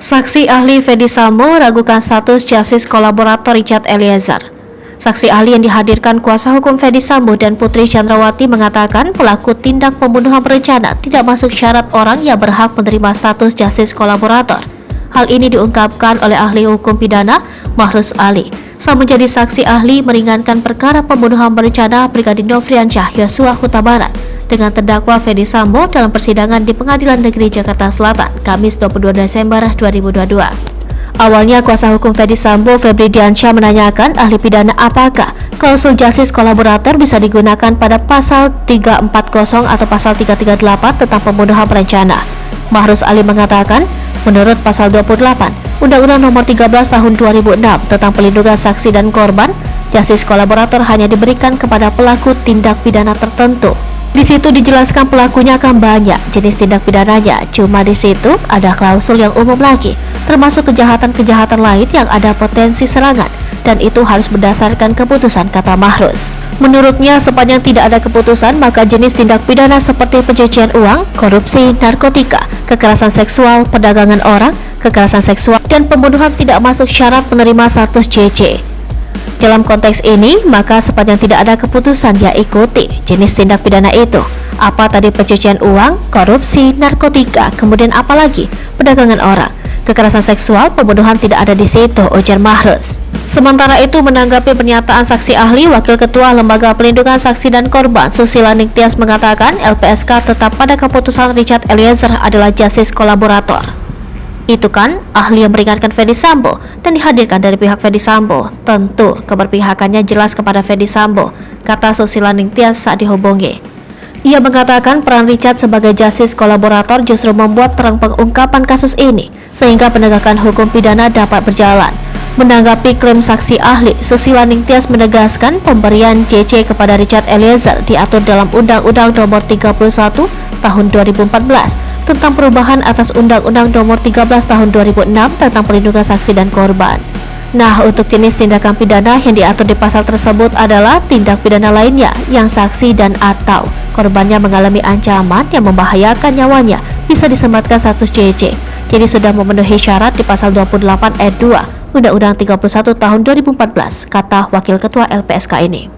Saksi ahli Ferdy Sambo ragukan status justice kolaborator Richard Eliezer. Saksi ahli yang dihadirkan kuasa hukum Ferdy Sambo dan Putri Chandrawati mengatakan pelaku tindak pembunuhan berencana tidak masuk syarat orang yang berhak menerima status justice kolaborator. Hal ini diungkapkan oleh ahli hukum pidana Mahrus Ali saat menjadi saksi ahli meringankan perkara pembunuhan berencana Brigadir Nofriansyah Yosua Huta Barat dengan terdakwa Ferdy Sambo dalam persidangan di Pengadilan Negeri Jakarta Selatan, Kamis 22 Desember 2022. Awalnya kuasa hukum Ferdy Sambo, Febri Diansyah, menanyakan ahli pidana apakah klausul justice kolaborator bisa digunakan pada pasal 340 atau pasal 338 tentang pembunuhan berencana. Mahrus Ali mengatakan, menurut pasal 28 Undang-Undang Nomor 13 Tahun 2006 tentang pelindungan saksi dan korban, justice kolaborator hanya diberikan kepada pelaku tindak pidana tertentu. Di situ dijelaskan pelakunya akan banyak jenis tindak pidananya, cuma di situ ada klausul yang umum lagi, termasuk kejahatan-kejahatan lain yang ada potensi serangan, dan itu harus berdasarkan keputusan, kata Mahrus. Menurutnya, sepanjang tidak ada keputusan, maka jenis tindak pidana seperti pencucian uang, korupsi, narkotika, kekerasan seksual, perdagangan orang, kekerasan seksual, dan pembunuhan tidak masuk syarat menerima status JC. Dalam konteks ini, maka sepanjang tidak ada keputusan, ya ikuti jenis tindak pidana itu. Apa tadi? Pencucian uang, korupsi, narkotika, kemudian apa lagi? Perdagangan orang, kekerasan seksual, pembunuhan tidak ada di situ, ujar Mahrus. Sementara itu, menanggapi pernyataan saksi ahli, Wakil Ketua Lembaga Pelindungan Saksi dan Korban Susila Ningtyas mengatakan LPSK tetap pada keputusan Richard Eliezer adalah justice kolaborator. Itu kan ahli yang meringankan Ferdy Sambo dan dihadirkan dari pihak Ferdy Sambo. Tentu keberpihakannya jelas kepada Ferdy Sambo, kata Susila Ningtyas saat dihubungi. Ia mengatakan peran Richard sebagai justice kolaborator justru membuat terang pengungkapan kasus ini sehingga penegakan hukum pidana dapat berjalan. Menanggapi klaim saksi ahli, Susila Ningtyas menegaskan pemberian JC kepada Richard Eliezer diatur dalam Undang-Undang Nomor 31 Tahun 2014 tentang perubahan atas Undang-Undang Nomor 13 Tahun 2006 tentang perlindungan saksi dan korban. Nah, untuk jenis tindakan pidana yang diatur di pasal tersebut adalah tindak pidana lainnya yang saksi dan atau korbannya mengalami ancaman yang membahayakan nyawanya bisa disematkan status JC. Jadi sudah memenuhi syarat di pasal 28 ayat 2 Undang-Undang 31 Tahun 2014, kata Wakil Ketua LPSK ini.